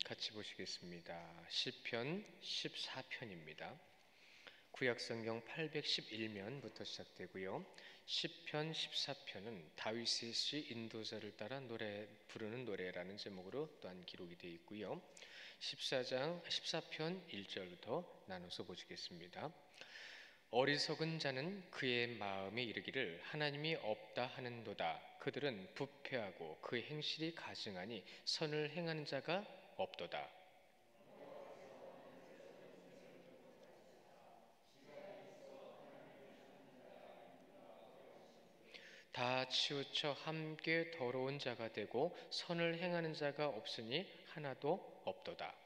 같이 보시겠습니다. 시편 14편입니다. 구약성경 811면부터 시작되고요. 시편 14편은 다윗의 시 인도자를 따라 부르는 노래라는 제목으로 또한 기록이 되어 있고요. 14편 1절부터 나눠서 보시겠습니다. 어리석은 자는 그의 마음에 이르기를 하나님이 없다 하는도다. 그들은 부패하고 그의 행실이 가증하니 선을 행하는 자가 없도다. 다 치우쳐 함께 더러운 자가 되고 선을 행하는 자가 없으니 하나도 없도다.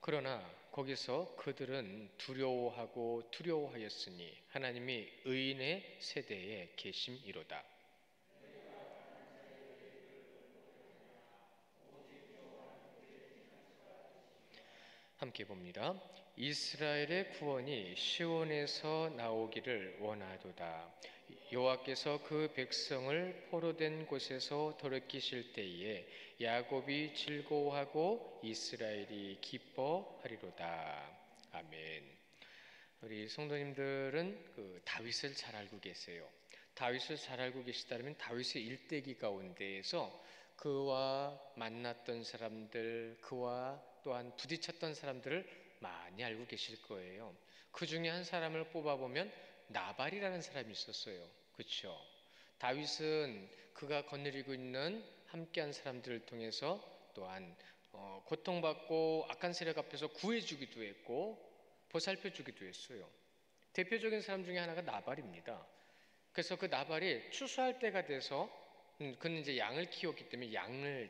그러나 거기서 그들은 두려워하고 두려워하였으니 하나님이 의인의 세대에 계심이로다. 함께 봅니다. 이스라엘의 구원이 시온에서 나오기를 원하도다. 여호와께서 그 백성을 포로된 곳에서 돌이키실 때에 야곱이 즐거워하고 이스라엘이 기뻐하리로다. 아멘. 우리 성도님들은 다윗을 잘 알고 계세요. 다윗을 잘 알고 계시다면 다윗의 일대기 가운데에서 그와 만났던 사람들, 그와 또한 부딪혔던 사람들을 많이 알고 계실 거예요. 그 중에 한 사람을 뽑아보면 나발이라는 사람이 있었어요. 그렇죠? 다윗은 그가 거느리고 있는 함께한 사람들을 통해서 또한 고통받고 악한 세력 앞에서 구해주기도 했고 보살펴주기도 했어요. 대표적인 사람 중에 하나가 나발입니다. 그래서 그 나발이 추수할 때가 돼서 그는 이제 양을 키웠기 때문에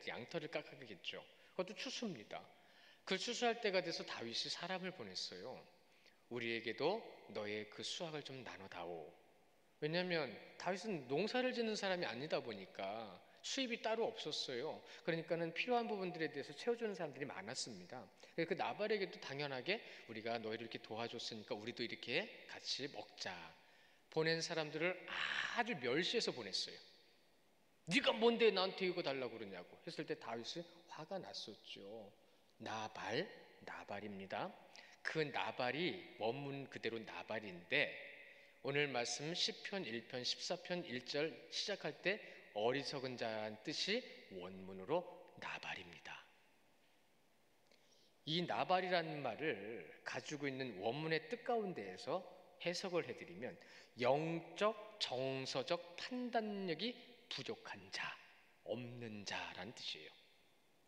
양털을 깎아겠죠. 그것도 추수입니다. 그 추수할 때가 돼서 다윗이 사람을 보냈어요. 우리에게도 너의 그 수확을 좀 나눠다오. 왜냐하면 다윗은 농사를 짓는 사람이 아니다 보니까 수입이 따로 없었어요. 그러니까는 필요한 부분들에 대해서 채워주는 사람들이 많았습니다. 그 나발에게도 당연하게 우리가 너희를 이렇게 도와줬으니까 우리도 이렇게 같이 먹자. 보낸 사람들을 아주 멸시해서 보냈어요. 네가 뭔데 나한테 이거 달라고 그러냐고 했을 때 다윗이 화가 났었죠. 나발입니다. 그 나발이 원문 그대로 나발인데 오늘 말씀 시편 1편 14편 1절 시작할 때 어리석은 자란 뜻이 원문으로 나발입니다. 이 나발이라는 말을 가지고 있는 원문의 뜻 가운데에서 해석을 해드리면 영적, 정서적 판단력이 부족한 자, 없는 자란 뜻이에요.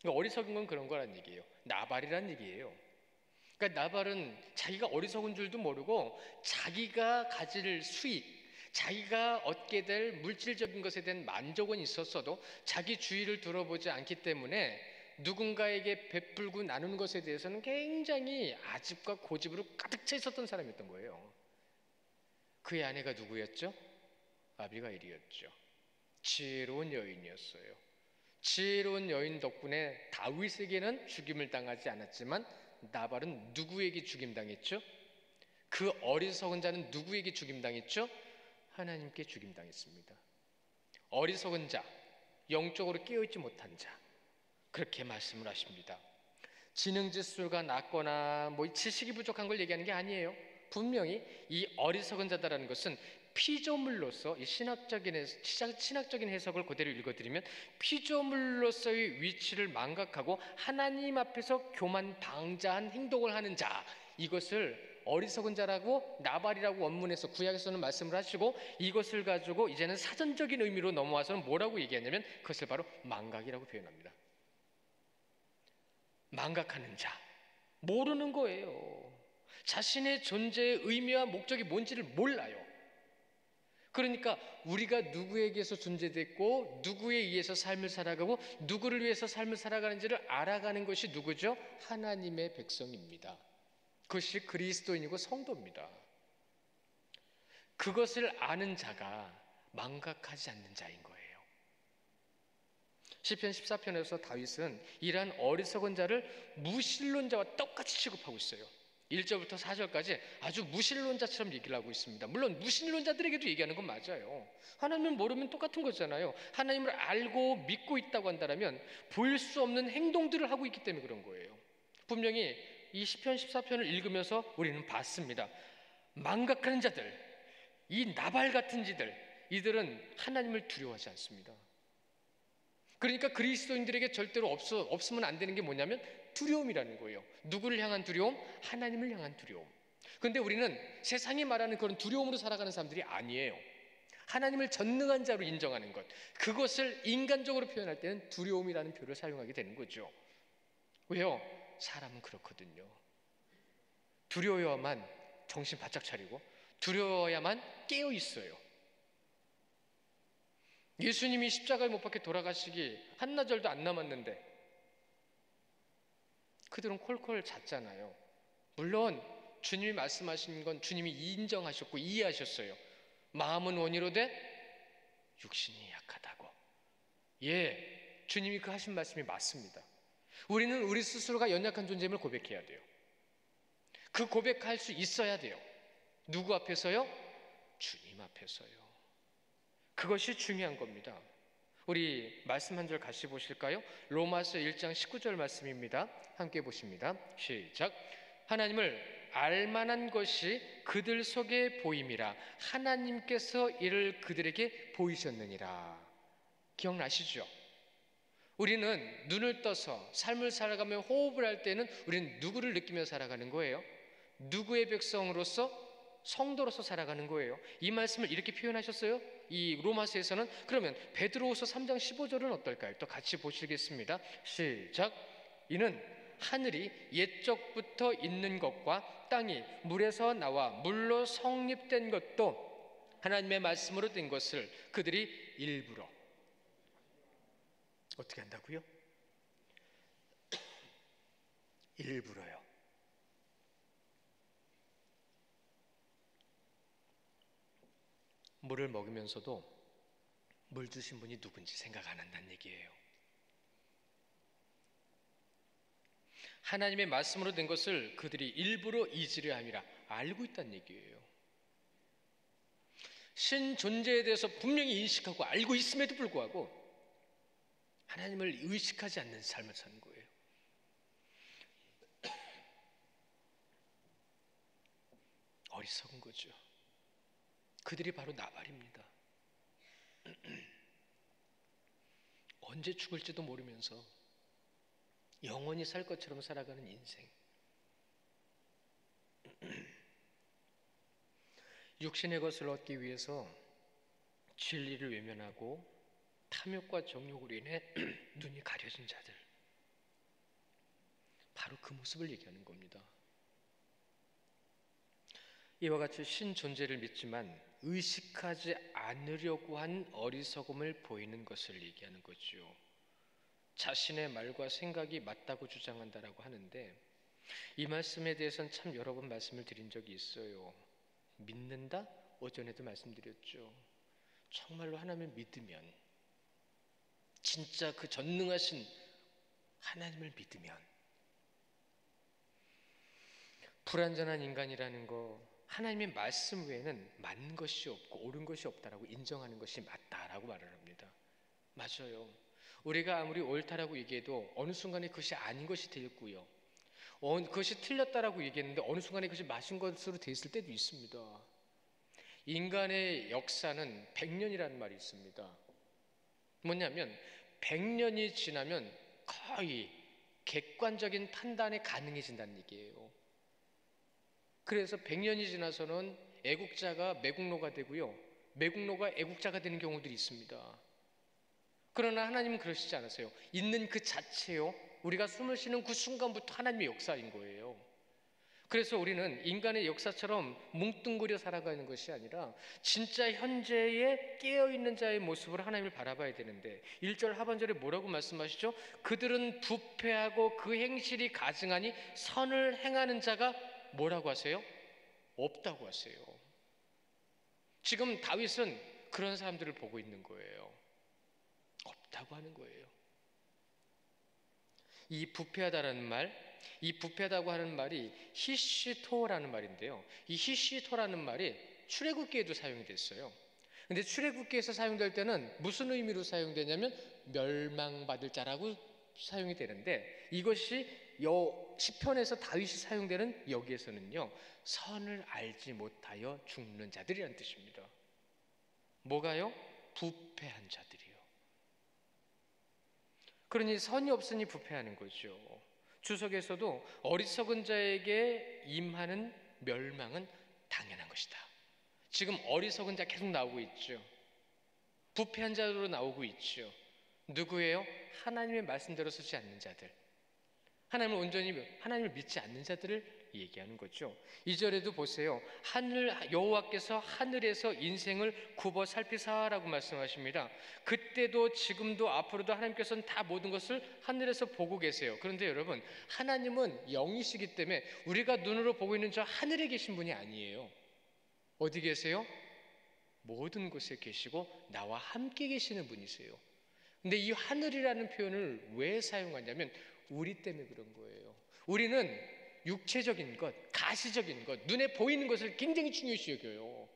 그러니까 어리석은 건 그런 거란 얘기예요. 나발이란 얘기예요. 그러니까 나발은 자기가 어리석은 줄도 모르고 자기가 가질 수익, 자기가 얻게 될 물질적인 것에 대한 만족은 있었어도 자기 주의를 들어보지 않기 때문에 누군가에게 베풀고 나누는 것에 대해서는 굉장히 아집과 고집으로 가득 차 있었던 사람이었던 거예요. 그의 아내가 누구였죠? 아비가일이었죠. 지혜로운 여인이었어요. 지혜로운 여인 덕분에 다윗에게는 죽임을 당하지 않았지만 나발은 누구에게 죽임당했죠? 그 어리석은 자는 누구에게 죽임당했죠? 하나님께 죽임당했습니다. 어리석은 자, 영적으로 깨어있지 못한 자, 그렇게 말씀을 하십니다. 지능지수가 낮거나 지식이 부족한 걸 얘기하는 게 아니에요. 분명히 이 어리석은 자다라는 것은 피조물로서 이 신학적인 해석을 그대로 읽어드리면 피조물로서의 위치를 망각하고 하나님 앞에서 교만방자한 행동을 하는 자, 이것을 어리석은 자라고 나발이라고 원문에서 구약에서는 말씀을 하시고 이것을 가지고 이제는 사전적인 의미로 넘어와서는 뭐라고 얘기하냐면 그것을 바로 망각이라고 표현합니다. 망각하는 자, 모르는 거예요. 자신의 존재의 의미와 목적이 뭔지를 몰라요. 그러니까 우리가 누구에게서 존재됐고 누구에 의해서 삶을 살아가고 누구를 위해서 삶을 살아가는지를 알아가는 것이 누구죠? 하나님의 백성입니다. 그것이 그리스도인이고 성도입니다. 그것을 아는 자가 망각하지 않는 자인 거예요. 시편 14편에서 다윗은 이러한 어리석은 자를 무신론자와 똑같이 취급하고 있어요. 1절부터 4절까지 아주 무신론자처럼 얘기를 하고 있습니다. 물론 무신론자들에게도 얘기하는 건 맞아요. 하나님을 모르면 똑같은 거잖아요. 하나님을 알고 믿고 있다고 한다면 보일 수 없는 행동들을 하고 있기 때문에 그런 거예요. 분명히 이 시편 14편을 읽으면서 우리는 봤습니다. 망각하는 자들, 이 나발 같은 지들, 이들은 하나님을 두려워하지 않습니다. 그러니까 그리스도인들에게 절대로 없으면 안 되는 게 뭐냐면 두려움이라는 거예요. 누구를 향한 두려움? 하나님을 향한 두려움. 그런데 우리는 세상이 말하는 그런 두려움으로 살아가는 사람들이 아니에요. 하나님을 전능한 자로 인정하는 것, 그것을 인간적으로 표현할 때는 두려움이라는 표현을 사용하게 되는 거죠. 왜요? 사람은 그렇거든요. 두려워야만 정신 바짝 차리고 두려워야만 깨어 있어요. 예수님이 십자가에 못 박혀 돌아가시기 한나절도 안 남았는데 그들은 콜콜 잤잖아요. 물론 주님이 말씀하신 건 주님이 인정하셨고 이해하셨어요. 마음은 원이로되 육신이 약하다고. 예, 주님이 그 하신 말씀이 맞습니다. 우리는 우리 스스로가 연약한 존재임을 고백해야 돼요. 그 고백할 수 있어야 돼요. 누구 앞에서요? 주님 앞에서요. 그것이 중요한 겁니다. 우리 말씀 한 절 같이 보실까요? 로마서 1장 19절 말씀입니다. 함께 보십니다. 시작. 하나님을 알만한 것이 그들 속에 보임이라 하나님께서 이를 그들에게 보이셨느니라. 기억나시죠? 우리는 눈을 떠서 삶을 살아가며 호흡을 할 때는 우리는 누구를 느끼며 살아가는 거예요? 누구의 백성으로서? 성도로서 살아가는 거예요. 이 말씀을 이렇게 표현하셨어요. 이 로마서에서는. 그러면 베드로후서 3장 15절은 어떨까요? 또 같이 보시겠습니다. 시작. 이는 하늘이 옛적부터 있는 것과 땅이 물에서 나와 물로 성립된 것도 하나님의 말씀으로 된 것을 그들이 일부러 어떻게 한다고요? 일부러요. 물을 먹으면서도 물 주신 분이 누군지 생각 안 한다는 얘기예요. 하나님의 말씀으로 된 것을 그들이 일부러 잊으려 함이라 알고 있다는 얘기예요. 신 존재에 대해서 분명히 인식하고 알고 있음에도 불구하고 하나님을 의식하지 않는 삶을 사는 거예요. 어리석은 거죠. 그들이 바로 나발입니다. 언제 죽을지도 모르면서 영원히 살 것처럼 살아가는 인생. 육신의 것을 얻기 위해서 진리를 외면하고 탐욕과 정욕으로 인해 눈이 가려진 자들, 바로 그 모습을 얘기하는 겁니다. 이와 같이 신 존재를 믿지만 의식하지 않으려고 한 어리석음을 보이는 것을 얘기하는 거죠. 자신의 말과 생각이 맞다고 주장한다라고 하는데 이 말씀에 대해서는 참 여러 번 말씀을 드린 적이 있어요. 믿는다? 오전에도 말씀드렸죠. 정말로 하나님을 믿으면, 진짜 그 전능하신 하나님을 믿으면, 불완전한 인간이라는 거, 하나님의 말씀 외에는 맞는 것이 없고 옳은 것이 없다라고 인정하는 것이 맞다라고 말을 합니다. 맞아요. 우리가 아무리 옳다라고 얘기해도 어느 순간에 그것이 아닌 것이 되었고요, 그것이 틀렸다라고 얘기했는데 어느 순간에 그것이 맞은 것으로 돼 있을 때도 있습니다. 인간의 역사는 100년이라는 말이 있습니다. 뭐냐면 100년이 지나면 거의 객관적인 판단이 가능해진다는 얘기예요. 그래서 100년이 지나서는 애국자가 매국노가 되고요, 매국노가 애국자가 되는 경우들이 있습니다. 그러나 하나님은 그러시지 않으세요. 있는 그 자체요, 우리가 숨을 쉬는 그 순간부터 하나님의 역사인 거예요. 그래서 우리는 인간의 역사처럼 뭉뚱그려 살아가는 것이 아니라 진짜 현재에 깨어있는 자의 모습으로 하나님을 바라봐야 되는데 1절 하반절에 뭐라고 말씀하시죠? 그들은 부패하고 그 행실이 가증하니 선을 행하는 자가 뭐라고 하세요? 없다고 하세요. 지금 다윗은 그런 사람들을 보고 있는 거예요. 없다고 하는 거예요. 이 부패하다라는 말, 이 부패하다고 하는 말이 히시토라는 말인데요. 이 히시토라는 말이 출애굽기에도 사용이 됐어요. 근데 출애굽기에서 사용될 때는 무슨 의미로 사용되냐면 멸망받을 자라고 사용이 되는데, 이것이 시편에서 다윗이 사용되는 여기에서는요, 선을 알지 못하여 죽는 자들이라는 뜻입니다. 뭐가요? 부패한 자들이요. 그러니 선이 없으니 부패하는 거죠. 주석에서도 어리석은 자에게 임하는 멸망은 당연한 것이다. 지금 어리석은 자 계속 나오고 있죠. 부패한 자로 나오고 있죠. 누구예요? 하나님의 말씀대로 서지 않는 자들, 하나님을 온전히 하나님을 믿지 않는 자들을 얘기하는 거죠. 2절에도 보세요. 여호와께서 하늘에서 인생을 굽어 살피사라고 말씀하십니다. 그때도 지금도 앞으로도 하나님께서는 다 모든 것을 하늘에서 보고 계세요. 그런데 여러분, 하나님은 영이시기 때문에 우리가 눈으로 보고 있는 저 하늘에 계신 분이 아니에요. 어디 계세요? 모든 곳에 계시고 나와 함께 계시는 분이세요. 근데 이 하늘이라는 표현을 왜 사용하냐면 우리 때문에 그런 거예요. 우리는 육체적인 것, 가시적인 것, 눈에 보이는 것을 굉장히 중요시 여겨요.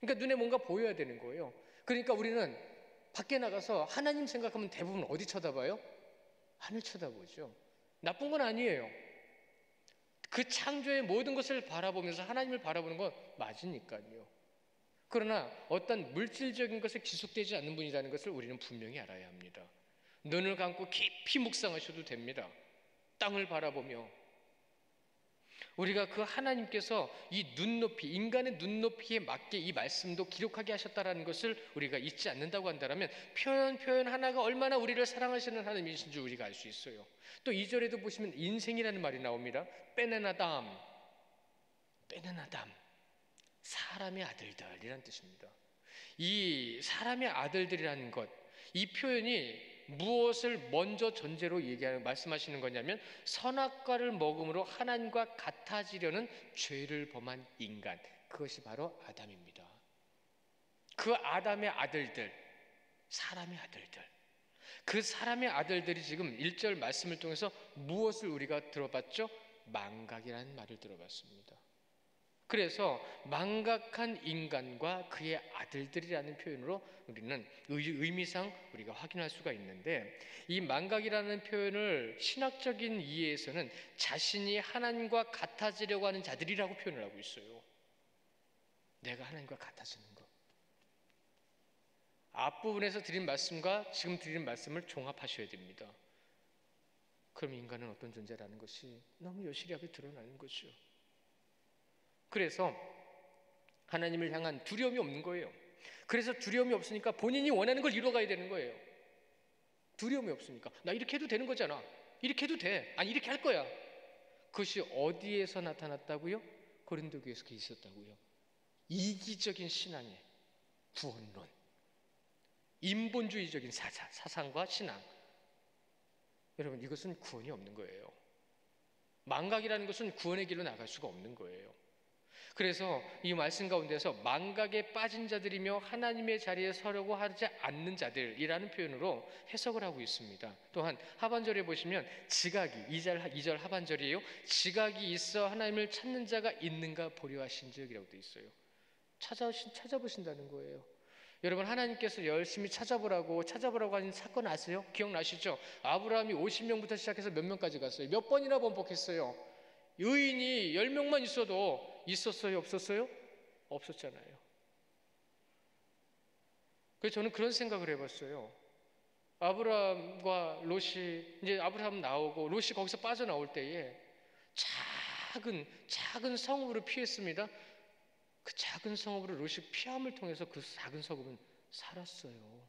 그러니까 눈에 뭔가 보여야 되는 거예요. 그러니까 우리는 밖에 나가서 하나님 생각하면 대부분 어디 쳐다봐요? 하늘 쳐다보죠. 나쁜 건 아니에요. 그 창조의 모든 것을 바라보면서 하나님을 바라보는 건 맞으니까요. 그러나 어떤 물질적인 것에 기속되지 않는 분이라는 것을 우리는 분명히 알아야 합니다. 눈을 감고 깊이 묵상하셔도 됩니다. 땅을 바라보며 우리가 그 하나님께서 이 눈높이, 인간의 눈높이에 맞게 이 말씀도 기록하게 하셨다라는 것을 우리가 잊지 않는다고 한다면 표현 하나가 얼마나 우리를 사랑하시는 하나님이신 줄 우리가 알 수 있어요. 또 2절에도 보시면 인생이라는 말이 나옵니다. 베네나담, 사람의 아들들이라는 뜻입니다. 이 사람의 아들들이라는 것, 이 표현이 무엇을 먼저 전제로 말씀하시는 거냐면 선악과를 먹음으로 하나님과 같아지려는 죄를 범한 인간, 그것이 바로 아담입니다. 그 아담의 아들들, 사람의 아들들, 그 사람의 아들들이 지금 1절 말씀을 통해서 무엇을 우리가 들어봤죠? 망각이라는 말을 들어봤습니다. 그래서 망각한 인간과 그의 아들들이라는 표현으로 우리는 의미상 우리가 확인할 수가 있는데, 이 망각이라는 표현을 신학적인 이해에서는 자신이 하나님과 같아지려고 하는 자들이라고 표현을 하고 있어요. 내가 하나님과 같아지는 것. 앞부분에서 드린 말씀과 지금 드린 말씀을 종합하셔야 됩니다. 그럼 인간은 어떤 존재라는 것이 너무 여실하게 드러나는 거죠. 그래서 하나님을 향한 두려움이 없는 거예요. 그래서 두려움이 없으니까 본인이 원하는 걸 이뤄가야 되는 거예요. 두려움이 없으니까 나 이렇게 해도 되는 거잖아, 이렇게 해도 돼, 아니 이렇게 할 거야. 그것이 어디에서 나타났다고요? 고린도 교회에서 있었다고요. 이기적인 신앙의 구원론, 인본주의적인 사상과 신앙. 여러분, 이것은 구원이 없는 거예요. 망각이라는 것은 구원의 길로 나갈 수가 없는 거예요. 그래서 이 말씀 가운데서 망각에 빠진 자들이며 하나님의 자리에 서려고 하지 않는 자들이라는 표현으로 해석을 하고 있습니다. 또한 하반절에 보시면 지각이, 2절 하반절이에요. 지각이 있어 하나님을 찾는 자가 있는가 보려 하신즉 이라고 되어 있어요. 찾아보신다는 거예요. 여러분, 하나님께서 열심히 찾아보라고 하는 사건 아세요? 기억나시죠? 아브라함이 50명부터 시작해서 몇 명까지 갔어요? 몇 번이나 번복했어요? 의인이 10명만 있었어요? 없었어요? 없었잖아요. 그래서 저는 그런 생각을 해봤어요. 아브라함과 롯이, 이제 아브라함 나오고 롯이 거기서 빠져나올 때에 작은 성읍으로 피했습니다. 그 작은 성읍으로 롯이 피함을 통해서 그 작은 성읍은 살았어요.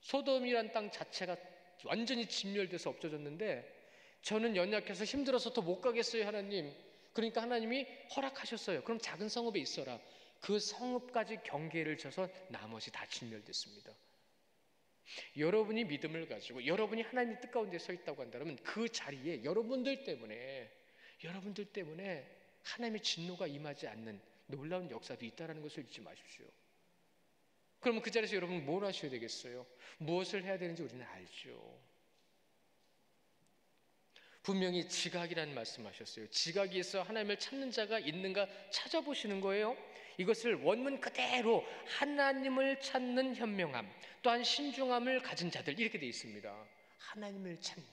소돔이란 땅 자체가 완전히 진멸돼서 없어졌는데, 저는 연약해서 힘들어서 더 못 가겠어요, 하나님. 그러니까 하나님이 허락하셨어요. 그럼 작은 성읍에 있어라. 그 성읍까지 경계를 쳐서 나머지 다 진멸됐습니다. 여러분이 믿음을 가지고 여러분이 하나님의 뜻 가운데 서 있다고 한다면 그 자리에 여러분들 때문에 하나님의 진노가 임하지 않는 놀라운 역사도 있다는 것을 잊지 마십시오. 그러면 그 자리에서 여러분 뭘 하셔야 되겠어요? 무엇을 해야 되는지 우리는 알죠. 분명히 지각이라는 말씀하셨어요. 지각이 있어 하나님을 찾는 자가 있는가 찾아보시는 거예요. 이것을 원문 그대로 하나님을 찾는 현명함, 또한 신중함을 가진 자들, 이렇게 되어 있습니다. 하나님을 찾는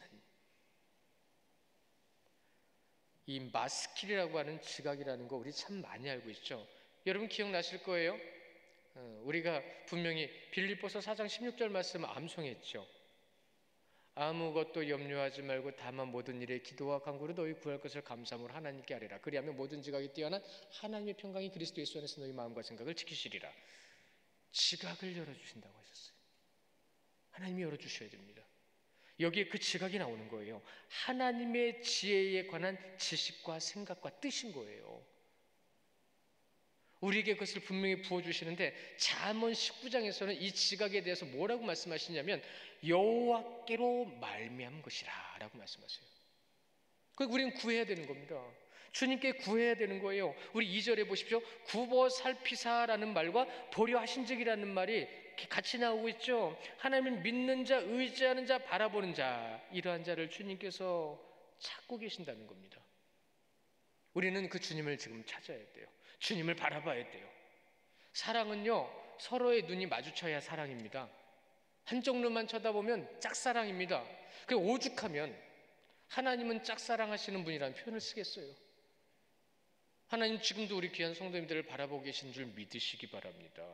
이 마스킬이라고 하는 지각이라는 거 우리 참 많이 알고 있죠. 여러분 기억나실 거예요. 우리가 분명히 빌립보서 4장 16절 말씀 암송했죠. 아무것도 염려하지 말고 다만 모든 일에 기도와 간구로 너희 구할 것을 감사함으로 하나님께 아뢰라. 그리하면 모든 지각이 뛰어난 하나님의 평강이 그리스도 예수 안에서 너희 마음과 생각을 지키시리라. 지각을 열어주신다고 하셨어요. 하나님이 열어주셔야 됩니다. 여기에 그 지각이 나오는 거예요. 하나님의 지혜에 관한 지식과 생각과 뜻인 거예요. 우리에게 그것을 분명히 부어주시는데 잠언 19장에서는 이 지각에 대해서 뭐라고 말씀하시냐면 여호와께로 말미암은 것이라 라고 말씀하세요. 그러니까 우리는 구해야 되는 겁니다. 주님께 구해야 되는 거예요. 우리 2절에 보십시오. 굽어 살피사라는 말과 보려 하신적이라는 말이 같이 나오고 있죠. 하나님을 믿는 자, 의지하는 자, 바라보는 자, 이러한 자를 주님께서 찾고 계신다는 겁니다. 우리는 그 주님을 지금 찾아야 돼요. 주님을 바라봐야 돼요. 사랑은요, 서로의 눈이 마주쳐야 사랑입니다. 한쪽 눈만 쳐다보면 짝사랑입니다. 그 오죽하면 하나님은 짝사랑하시는 분이라는 표현을 쓰겠어요. 하나님 지금도 우리 귀한 성도님들을 바라보고 계신 줄 믿으시기 바랍니다.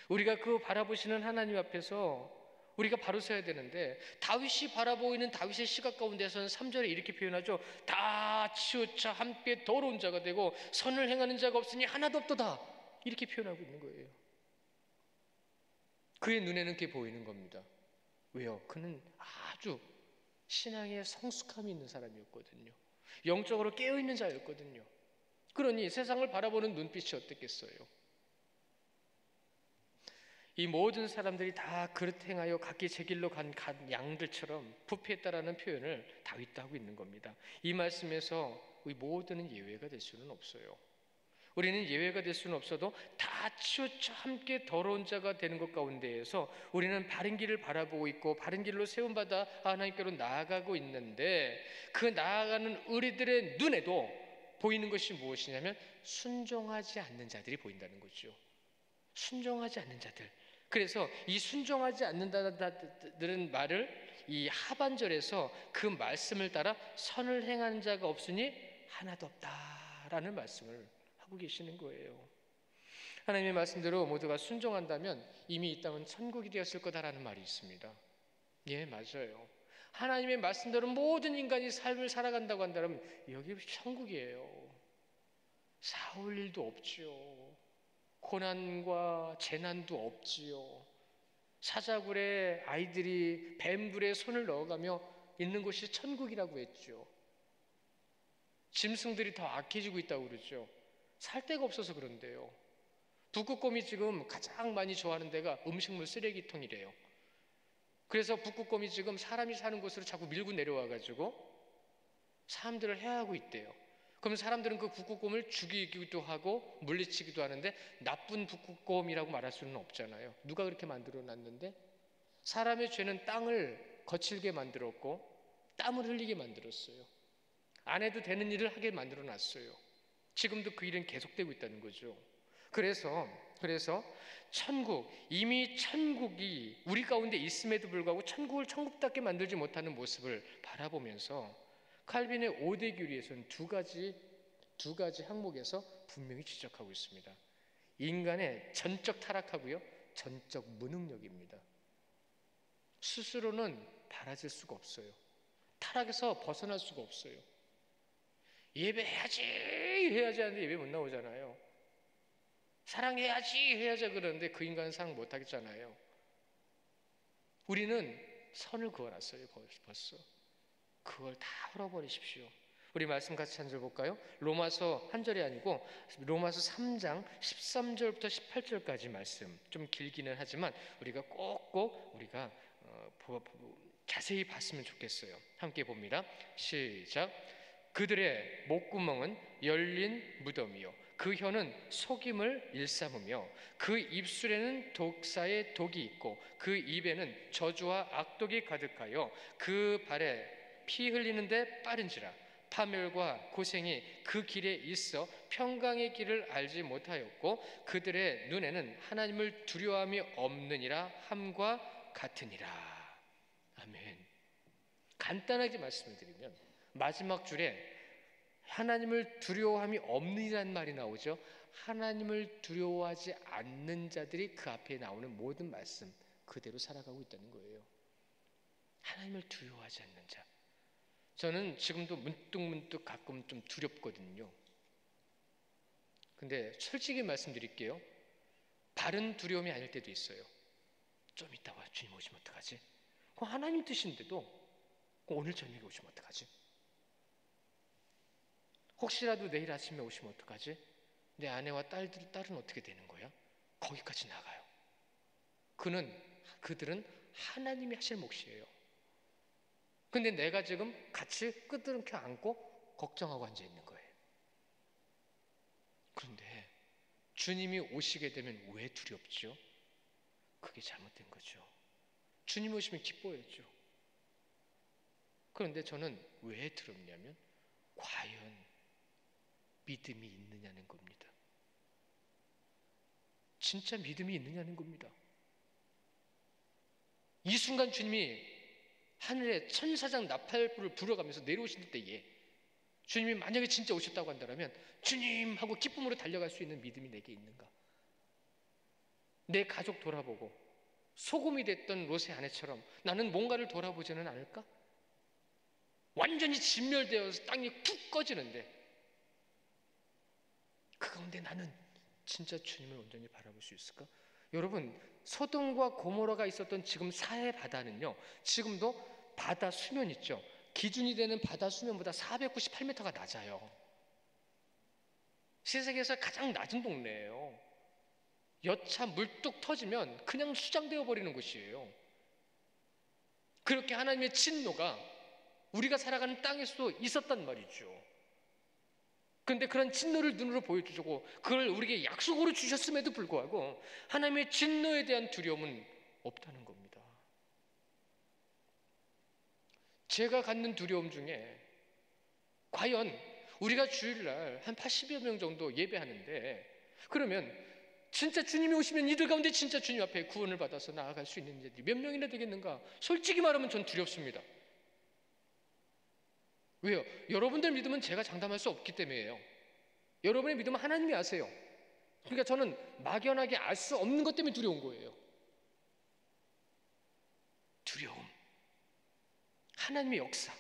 우리가 그 바라보시는 하나님 앞에서 우리가 바로 서야 되는데, 다윗이 바라보고 있는 다윗의 시각 가운데서는 3절에 이렇게 표현하죠. 다 치우쳐 함께 더러운 자가 되고 선을 행하는 자가 없으니 하나도 없도다, 이렇게 표현하고 있는 거예요. 그의 눈에는 그게 보이는 겁니다. 왜요? 그는 아주 신앙에 성숙함이 있는 사람이었거든요. 영적으로 깨어있는 자였거든요. 그러니 세상을 바라보는 눈빛이 어땠겠어요? 이 모든 사람들이 다 그릇 행하여 각기 제 길로 간 양들처럼 부패했다라는 표현을 다윗도 하고 있는 겁니다. 이 말씀에서 우리 모두는 예외가 될 수는 없어요. 우리는 예외가 될 수는 없어도 다 치우쳐 함께 더러운 자가 되는 것 가운데에서 우리는 바른 길을 바라보고 있고 바른 길로 세움받아 하나님께로 나아가고 있는데, 그 나아가는 우리들의 눈에도 보이는 것이 무엇이냐면 순종하지 않는 자들이 보인다는 거죠. 순종하지 않는 자들. 그래서 이 순종하지 않는 자들은 말을 이 하반절에서 그 말씀을 따라 선을 행하는 자가 없으니 하나도 없다라는 말씀을 하고 계시는 거예요. 하나님의 말씀대로 모두가 순종한다면 이미 이 땅은 천국이 되었을 거다라는 말이 있습니다. 예, 맞아요. 하나님의 말씀대로 모든 인간이 삶을 살아간다고 한다면 여기 천국이에요. 싸울 일도 없지요. 고난과 재난도 없지요. 사자굴에 아이들이 뱀불에 손을 넣어가며 있는 곳이 천국이라고 했죠. 짐승들이 더 악해지고 있다고 그러죠. 살 데가 없어서 그런데요. 북극곰이 지금 가장 많이 좋아하는 데가 음식물 쓰레기통이래요. 그래서 북극곰이 지금 사람이 사는 곳으로 자꾸 밀고 내려와가지고 사람들을 해하고 있대요. 그럼 사람들은 그 북극곰을 죽이기도 하고 물리치기도 하는데 나쁜 북극곰이라고 말할 수는 없잖아요. 누가 그렇게 만들어 놨는데? 사람의 죄는 땅을 거칠게 만들었고 땀을 흘리게 만들었어요. 안 해도 되는 일을 하게 만들어 놨어요. 지금도 그 일은 계속되고 있다는 거죠. 그래서 천국, 이미 천국이 우리 가운데 있음에도 불구하고 천국을 천국답게 만들지 못하는 모습을 바라보면서 칼빈의 5대 교리에서는 두 가지 항목에서 분명히 지적하고 있습니다. 인간의 전적 타락하고요, 전적 무능력입니다. 스스로는 달아질 수가 없어요. 타락에서 벗어날 수가 없어요. 예배해야지 하는데 예배 못 나오잖아요. 사랑해야지 해야지 그러는데 그 인간은 사랑 못 하겠잖아요. 우리는 선을 그어놨어요. 벌써 그걸 다 풀어버리십시오. 우리 말씀 같이 한 절 볼까요? 로마서 한 절이 아니고 로마서 3장 13절부터 18절까지 말씀, 좀 길기는 하지만 우리가 꼭꼭 우리가 자세히 봤으면 좋겠어요. 함께 봅니다. 시작. 그들의 목구멍은 열린 무덤이요 그 혀는 속임을 일삼으며 그 입술에는 독사의 독이 있고 그 입에는 저주와 악독이 가득하여 그 발에 피 흘리는데 빠른지라 파멸과 고생이 그 길에 있어 평강의 길을 알지 못하였고 그들의 눈에는 하나님을 두려워함이 없느니라 함과 같으니라. 아멘. 간단하게 말씀을 드리면 마지막 줄에 하나님을 두려워함이 없느니라는 말이 나오죠. 하나님을 두려워하지 않는 자들이 그 앞에 나오는 모든 말씀 그대로 살아가고 있다는 거예요. 하나님을 두려워하지 않는 자. 저는 지금도 문득문득 가끔 좀 두렵거든요. 근데 솔직히 말씀드릴게요. 바른 두려움이 아닐 때도 있어요. 좀 이따가 주님 오시면 어떡하지? 그럼 하나님 뜻인데도 오늘 저녁에 오시면 어떡하지? 혹시라도 내일 아침에 오시면 어떡하지? 내 아내와 딸은 어떻게 되는 거야? 거기까지 나가요. 그들은 하나님이 하실 몫이에요. 근데 내가 지금 같이 끄드름켜 안고 걱정하고 앉아 있는 거예요. 그런데 주님이 오시게 되면 왜 두렵죠? 그게 잘못된 거죠. 주님 오시면 기뻐야죠. 그런데 저는 왜 두렵냐면 과연 믿음이 있느냐는 겁니다. 진짜 믿음이 있느냐는 겁니다. 이 순간 주님이 하늘에 천사장 나팔불을 불어가면서 내려오실 때에 주님이 만약에 진짜 오셨다고 한다면 주님 하고 기쁨으로 달려갈 수 있는 믿음이 내게 있는가? 내 가족 돌아보고 소금이 됐던 롯의 아내처럼 나는 뭔가를 돌아보지는 않을까? 완전히 진멸되어서 땅이 푹 꺼지는데 그 가운데 나는 진짜 주님을 온전히 바라볼 수 있을까? 여러분, 소돔과 고모라가 있었던 지금 사해 바다는요, 지금도 바다 수면 있죠. 기준이 되는 바다 수면보다 498m가 낮아요. 세상에서 가장 낮은 동네예요. 여차 물뚝 터지면 그냥 수장되어 버리는 곳이에요. 그렇게 하나님의 진노가 우리가 살아가는 땅에서도 있었단 말이죠. 그런데 그런 진노를 눈으로 보여주시고 그걸 우리에게 약속으로 주셨음에도 불구하고 하나님의 진노에 대한 두려움은 없다는 겁니다. 제가 갖는 두려움 중에 과연 우리가 주일날 한 80여 명 정도 예배하는데 그러면 진짜 주님이 오시면 이들 가운데 진짜 주님 앞에 구원을 받아서 나아갈 수 있는 자들이 몇 명이나 되겠는가? 솔직히 말하면 전 두렵습니다. 왜요? 여러분들 믿음은 제가 장담할 수 없기 때문이에요. 여러분의 믿음은 하나님이 아세요. 그러니까 저는 막연하게 알 수 없는 것 때문에 두려운 거예요. 두려움, 하나님의 역사,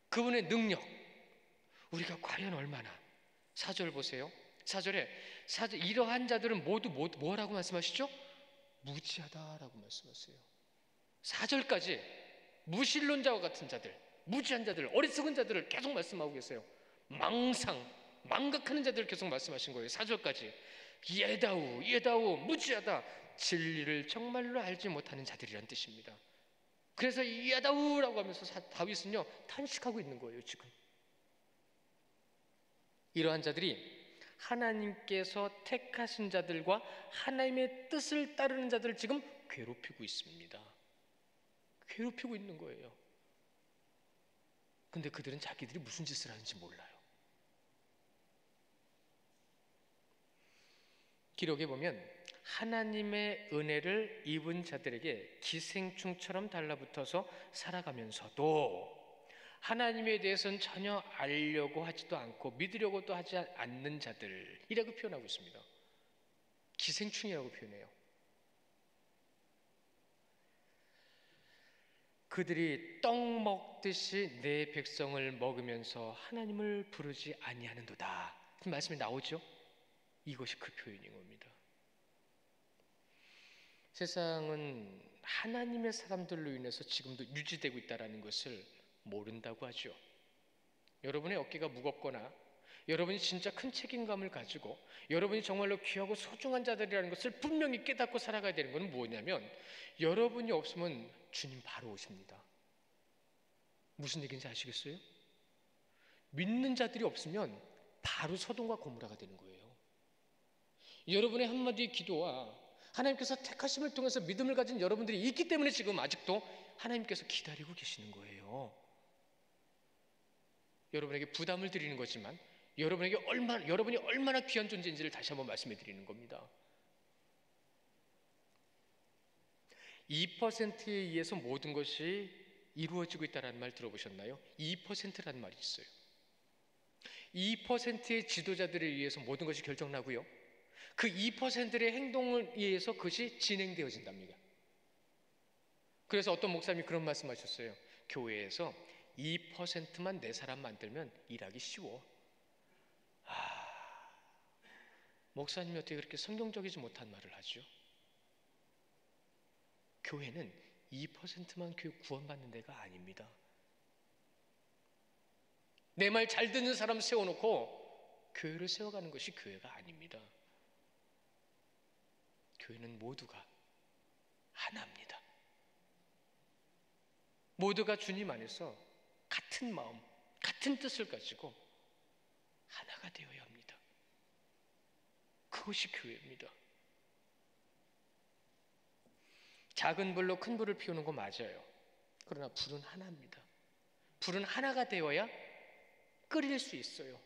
그분의 능력, 우리가 과연 얼마나. 4절 보세요. 4절에 이러한 자들은 모두 뭐라고 말씀하시죠? 무지하다라고 말씀하세요. 4절까지 무신론자와 같은 자들, 무지한 자들, 어리석은 자들을 계속 말씀하고 계세요. 망각하는 자들을 계속 말씀하신 거예요. 4절까지 예다우 무지하다, 진리를 정말로 알지 못하는 자들이란 뜻입니다. 그래서 예다우라고 하면서 다윗은요 탄식하고 있는 거예요. 지금 이러한 자들이 하나님께서 택하신 자들과 하나님의 뜻을 따르는 자들을 지금 괴롭히고 있습니다. 괴롭히고 있는 거예요. 근데 그들은 자기들이 무슨 짓을 하는지 몰라요. 기록에 보면 하나님의 은혜를 입은 자들에게 기생충처럼 달라붙어서 살아가면서도 하나님에 대해서는 전혀 알려고 하지도 않고 믿으려고도 하지 않는 자들이라고 표현하고 있습니다. 기생충이라고 표현해요. 그들이 떡 먹듯이 내 백성을 먹으면서 하나님을 부르지 아니하는도다. 그 말씀이 나오죠. 이것이 그 표현인 겁니다. 세상은 하나님의 사람들로 인해서 지금도 유지되고 있다는 것을 모른다고 하죠. 여러분의 어깨가 무겁거나 여러분이 진짜 큰 책임감을 가지고 여러분이 정말로 귀하고 소중한 자들이라는 것을 분명히 깨닫고 살아가야 되는 것은 뭐냐면 여러분이 없으면 주님 바로 오십니다. 무슨 얘기인지 아시겠어요? 믿는 자들이 없으면 바로 소돔과 고모라가 되는 거예요. 여러분의 한마디 기도와 하나님께서 택하심을 통해서 믿음을 가진 여러분들이 있기 때문에 지금 아직도 하나님께서 기다리고 계시는 거예요. 여러분에게 부담을 드리는 거지만 여러분이 얼마나 귀한 존재인지를 다시 한번 말씀해 드리는 겁니다. 2%에 의해서 모든 것이 이루어지고 있다는 말 들어보셨나요? 2%라는 말이 있어요. 2%의 지도자들에 의해서 모든 것이 결정나고요. 그 2%의 행동을 의해서 그것이 진행되어진답니다. 그래서 어떤 목사님이 그런 말씀하셨어요. 교회에서 2%만 내 사람 만들면 일하기 쉬워. 목사님이 어떻게 그렇게 성경적이지 못한 말을 하죠? 교회는 2%만 구원받는 데가 아닙니다. 내 말 잘 듣는 사람 세워놓고 교회를 세워가는 것이 교회가 아닙니다. 교회는 모두가 하나입니다. 모두가 주님 안에서 같은 마음, 같은 뜻을 가지고 하나가 되어야 합니다. 그것이 교회입니다. 작은 불로 큰 불을 피우는 거 맞아요. 그러나 불은 하나입니다. 불은 하나가 되어야 끓일 수 있어요.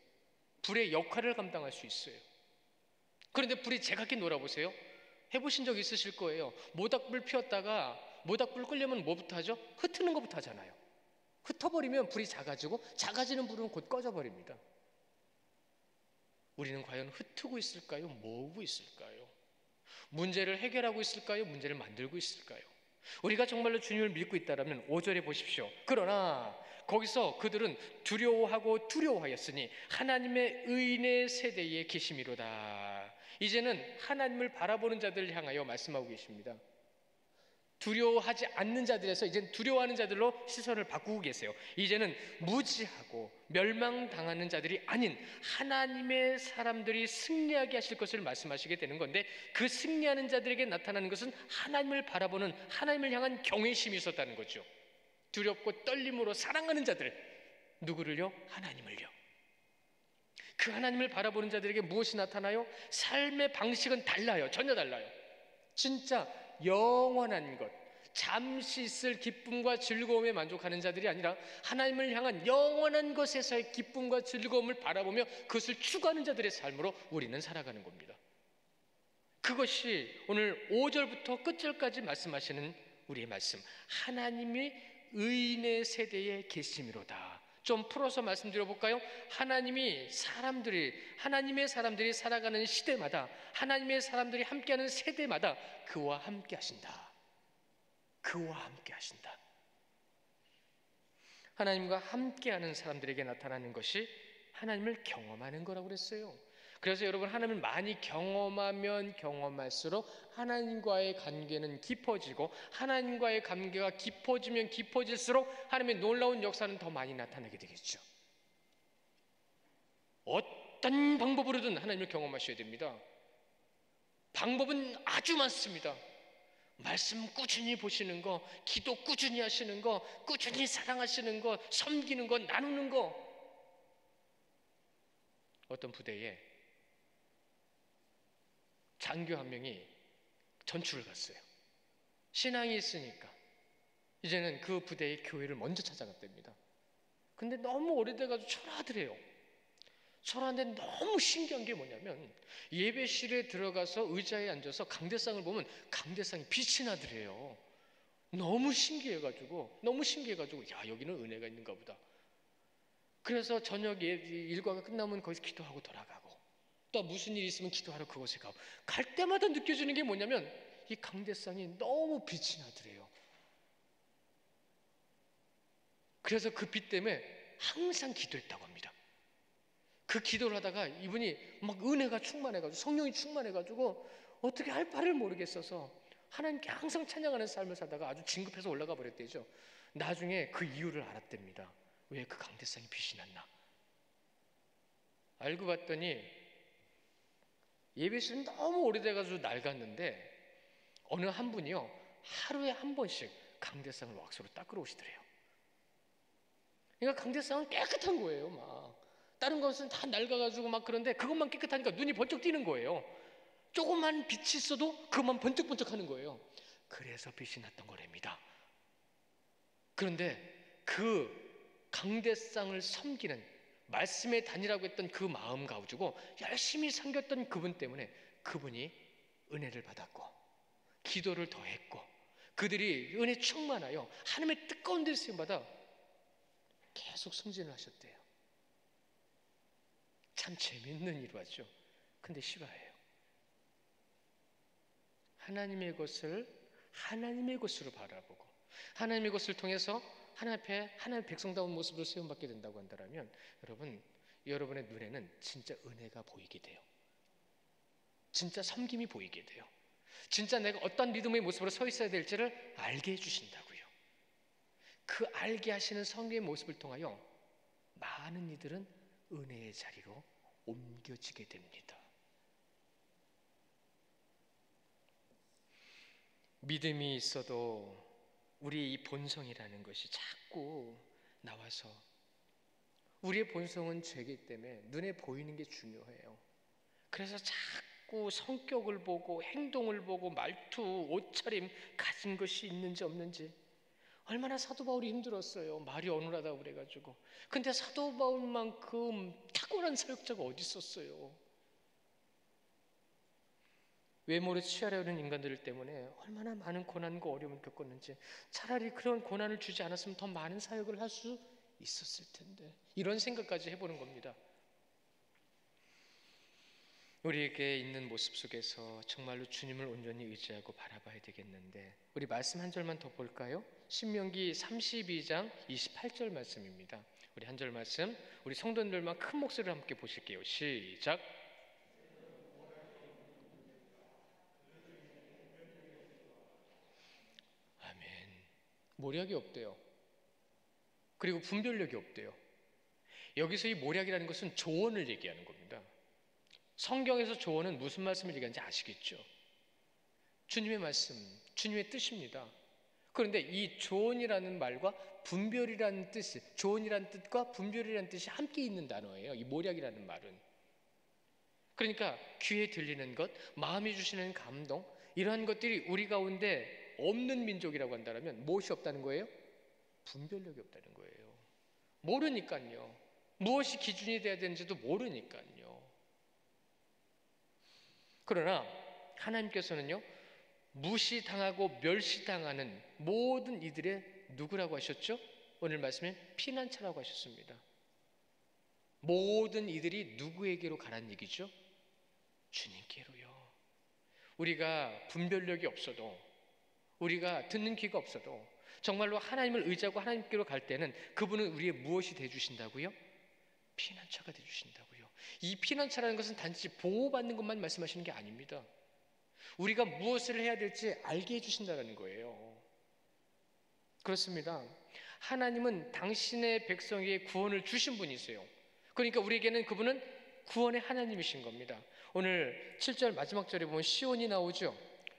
불의 역할을 감당할 수 있어요. 그런데 불이 제각기 놀아보세요. 해보신 적 있으실 거예요. 모닥불 피웠다가 모닥불 끓려면 뭐부터 하죠? 흩트는 것부터 하잖아요. 흩어버리면 불이 작아지는 불은 곧 꺼져버립니다. 우리는 과연 흩트고 있을까요? 모으고 있을까요? 문제를 해결하고 있을까요? 문제를 만들고 있을까요? 우리가 정말로 주님을 믿고 있다면 5절에 보십시오. 그러나 거기서 그들은 두려워하였으니 하나님의 의인의 세대에 계심이로다. 이제는 하나님을 바라보는 자들을 향하여 말씀하고 계십니다. 두려워하지 않는 자들에서 이제는 두려워하는 자들로 시선을 바꾸고 계세요. 이제는 무지하고 멸망당하는 자들이 아닌 하나님의 사람들이 승리하게 하실 것을 말씀하시게 되는 건데, 그 승리하는 자들에게 나타나는 것은 하나님을 바라보는, 하나님을 향한 경외심이 있었다는 거죠. 두렵고 떨림으로 사랑하는 자들, 누구를요? 하나님을요. 그 하나님을 바라보는 자들에게 무엇이 나타나요? 삶의 방식은 달라요. 전혀 달라요. 진짜 영원한 것, 잠시 있을 기쁨과 즐거움에 만족하는 자들이 아니라 하나님을 향한 영원한 것에서의 기쁨과 즐거움을 바라보며 그것을 추구하는 자들의 삶으로 우리는 살아가는 겁니다. 그것이 오늘 5절부터 끝절까지 말씀하시는 우리의 말씀, 하나님의 의인의 세대에 계심이로다. 좀 풀어서 말씀드려볼까요? 하나님의 사람들이 살아가는 시대마다, 하나님의 사람들이 함께하는 세대마다 그와 함께 하신다. 그와 함께 하신다. 하나님과 함께하는 사람들에게 나타나는 것이 하나님을 경험하는 거라고 그랬어요. 그래서 여러분, 하나님을 많이 경험하면 경험할수록 하나님과의 관계는 깊어지고, 하나님과의 관계가 깊어지면 깊어질수록 하나님의 놀라운 역사는 더 많이 나타나게 되겠죠. 어떤 방법으로든 하나님을 경험하셔야 됩니다. 방법은 아주 많습니다. 말씀 꾸준히 보시는 거, 기도 꾸준히 하시는 거, 꾸준히 사랑하시는 거, 섬기는 거, 나누는 거. 어떤 부대에 장교 한 명이 전출을 갔어요. 신앙이 있으니까 이제는 그 부대의 교회를 먼저 찾아갔답니다. 근데 너무 오래돼가지고 초라하더래요. 초라한데 너무 신기한 게 뭐냐면, 예배실에 들어가서 의자에 앉아서 강대상을 보면 강대상이 빛이 나더래요. 너무 신기해가지고 야, 여기는 은혜가 있는가 보다. 그래서 저녁에 일과가 끝나면 거기서 기도하고 돌아가고, 또 무슨 일이 있으면 기도하러 그곳에 가고, 갈 때마다 느껴지는 게 뭐냐면 이 강대상이 너무 빛이 나더래요. 그래서 그 빛 때문에 항상 기도했다고 합니다. 그 기도를 하다가 이분이 막 은혜가 충만해가지고, 성령이 충만해가지고 어떻게 할 바를 모르겠어서 하나님께 항상 찬양하는 삶을 살다가 아주 진급해서 올라가 버렸대죠. 나중에 그 이유를 알았답니다. 왜 그 강대상이 빛이 났나? 알고 봤더니 예배실은 너무 오래돼가지고 낡았는데, 어느 한 분이요, 하루에 한 번씩 강대상을 왁스로 닦으러 오시더래요. 그러니까 강대상은 깨끗한 거예요. 막 다른 것은 다 낡아가지고 막, 그런데 그것만 깨끗하니까 눈이 번쩍 띄는 거예요. 조금만 빛이 있어도 그것만 번쩍번쩍 하는 거예요. 그래서 빛이 났던 거랍니다. 그런데 그 강대상을 섬기는 말씀에 다니라고 했던 그 마음 가지고 열심히 섬겼던 그분 때문에 그분이 은혜를 받았고 기도를 더했고 그들이 은혜 충만하여 하나님의 뜨거운 데서 쓰임받아 계속 승진을 하셨대요. 참 재밌는 일화죠. 근데 실화예요. 하나님의 것을 하나님의 것으로 바라보고 하나님의 것을 통해서 하나님 앞에 하나님의 백성다운 모습으로 세움받게 된다고 한다면 여러분, 여러분의 눈에는 진짜 은혜가 보이게 돼요. 진짜 섬김이 보이게 돼요. 진짜 내가 어떤 믿음의 모습으로 서 있어야 될지를 알게 해주신다고요. 그 알게 하시는 성령의 모습을 통하여 많은 이들은 은혜의 자리로 옮겨지게 됩니다. 믿음이 있어도 우리의 이 본성이라는 것이 자꾸 나와서 우리의 본성은 죄이기 때문에 눈에 보이는 게 중요해요. 그래서 자꾸 성격을 보고 행동을 보고 말투, 옷차림 가진 것이 있는지 없는지 얼마나 사도 바울이 힘들었어요. 말이 어눌하다고 그래가지고. 근데 사도 바울만큼 탁월한 사역자가 어디 있었어요. 외모를 취하려는 인간들 때문에 얼마나 많은 고난과 어려움을 겪었는지 차라리 그런 고난을 주지 않았으면 더 많은 사역을 할 수 있었을 텐데 이런 생각까지 해보는 겁니다. 우리에게 있는 모습 속에서 정말로 주님을 온전히 의지하고 바라봐야 되겠는데 우리 말씀 한 절만 더 볼까요? 신명기 32장 28절 말씀입니다. 우리 한 절 말씀 우리 성도들만 큰 목소리로 함께 보실게요. 시작. 아멘. 모략이 없대요. 그리고 분별력이 없대요. 여기서 이 모략이라는 것은 조언을 얘기하는 겁니다. 성경에서 조언은 무슨 말씀을 얘기하는지 아시겠죠? 주님의 말씀, 주님의 뜻입니다. 그런데 이 조언이라는 말과 분별이라는 뜻이, 조언이라는 뜻과 분별이라는 뜻이 함께 있는 단어예요. 이 모략이라는 말은. 그러니까 귀에 들리는 것, 마음이 주시는 감동, 이러한 것들이 우리 가운데 없는 민족이라고 한다면 무엇이 없다는 거예요? 분별력이 없다는 거예요. 모르니까요. 무엇이 기준이 돼야 되는지도 모르니까요. 그러나 하나님께서는요, 무시당하고 멸시당하는 모든 이들의 누구라고 하셨죠? 오늘 말씀에 피난처라고 하셨습니다. 모든 이들이 누구에게로 가라는 얘기죠? 주님께로요. 우리가 분별력이 없어도, 우리가 듣는 귀가 없어도 정말로 하나님을 의지하고 하나님께로 갈 때는 그분은 우리의 무엇이 되어주신다고요? 피난처가 되어주신다고요. 이 피난처라는 것은 단지 보호받는 것만 말씀하시는 게 아닙니다. 우리가 무엇을 해야 될지 알게 해주신다는 거예요. 그렇습니다. 하나님은 당신의 백성에게 구원을 주신 분이세요. 그러니까 우리에게는 그분은 구원의 하나님이신 겁니다. 오늘 7절 마지막 절에 보면 시온이 나오죠.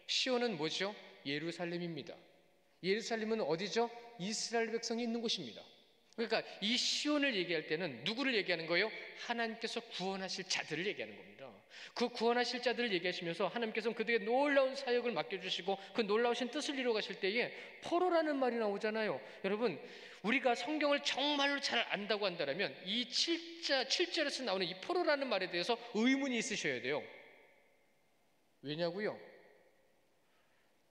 시온은 뭐죠? 예루살렘입니다. 예루살렘은 어디죠? 이스라엘 백성이 있는 곳입니다. 그러니까 이 시온을 얘기할 때는 누구를 얘기하는 거예요? 하나님께서 구원하실 자들을 얘기하는 겁니다. 그 구원하실 자들을 얘기하시면서 하나님께서는 그들에게 놀라운 사역을 맡겨주시고 그 놀라우신 뜻을 이루어 가실 때에 포로라는 말이 나오잖아요. 여러분, 우리가 성경을 정말로 잘 안다고 한다면 이 7절에서 나오는 이 포로라는 말에 대해서 의문이 있으셔야 돼요. 왜냐고요?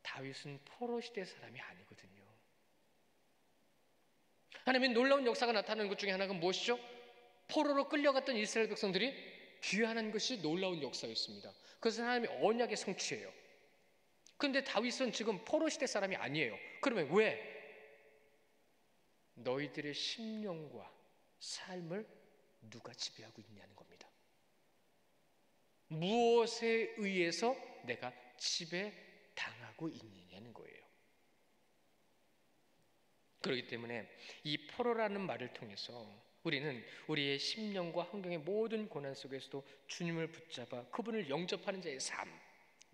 다윗은 포로 시대 사람이 아니거든요. 하나님의 놀라운 역사가 나타나는 것 중에 하나가 무엇이죠? 포로로 끌려갔던 이스라엘 백성들이 귀환한 것이 놀라운 역사였습니다. 그것은 하나님의 언약의 성취예요. 그런데 다윗은 지금 포로 시대 사람이 아니에요. 그러면 왜? 너희들의 심령과 삶을 누가 지배하고 있냐는 겁니다. 무엇에 의해서 내가 지배당하고 있느냐는 거예요. 그렇기 때문에 이 포로라는 말을 통해서 우리는 우리의 심령과 환경의 모든 고난 속에서도 주님을 붙잡아 그분을 영접하는 자의 삶,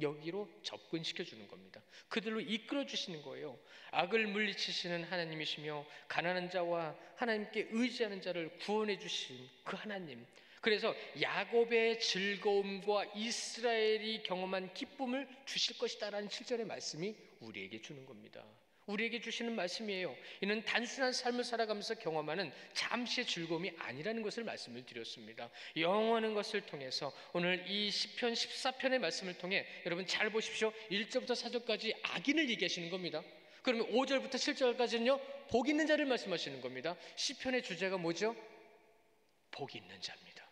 여기로 접근시켜주는 겁니다. 그들로 이끌어주시는 거예요. 악을 물리치시는 하나님이시며 가난한 자와 하나님께 의지하는 자를 구원해 주신 그 하나님, 그래서 야곱의 즐거움과 이스라엘이 경험한 기쁨을 주실 것이다라는 7절의 말씀이 우리에게 주는 겁니다. 우리에게 주시는 말씀이에요. 이는 단순한 삶을 살아가면서 경험하는 잠시의 즐거움이 아니라는 것을 말씀을 드렸습니다. 영원한 것을 통해서 오늘 이 시편 14편의 말씀을 통해 여러분 잘 보십시오. 1절부터 4절까지 악인을 얘기하시는 겁니다. 그러면 5절부터 7절까지는요, 복 있는 자를 말씀하시는 겁니다. 시편의 주제가 뭐죠? 복 있는 자입니다.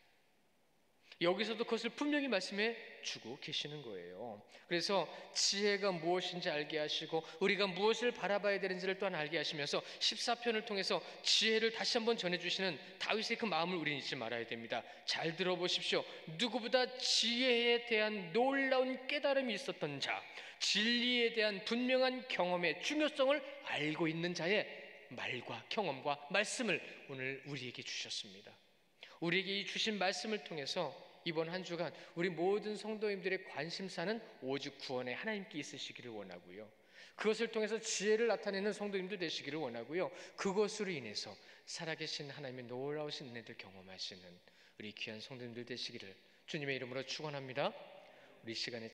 여기서도 그것을 분명히 말씀해 주고 계시는 거예요. 그래서 지혜가 무엇인지 알게 하시고 우리가 무엇을 바라봐야 되는지를 또한 알게 하시면서 14편을 통해서 지혜를 다시 한번 전해주시는 다윗의 그 마음을 우리는 잊지 말아야 됩니다. 잘 들어보십시오. 누구보다 지혜에 대한 놀라운 깨달음이 있었던 자, 진리에 대한 분명한 경험의 중요성을 알고 있는 자의 말과 경험과 말씀을 오늘 우리에게 주셨습니다. 우리에게 이 주신 말씀을 통해서 이번 한 주간 우리 모든 성도님들의 관심사는 오직 구원에 하나님께 있으시기를 원하고요, 그것을 통해서 지혜를 나타내는 성도님들 되시기를 원하고요, 그것으로 인해서 살아계신 하나님의 놀라우신 은혜를 경험하시는 우리 귀한 성도님들 되시기를 주님의 이름으로 축원합니다. 우리 시간에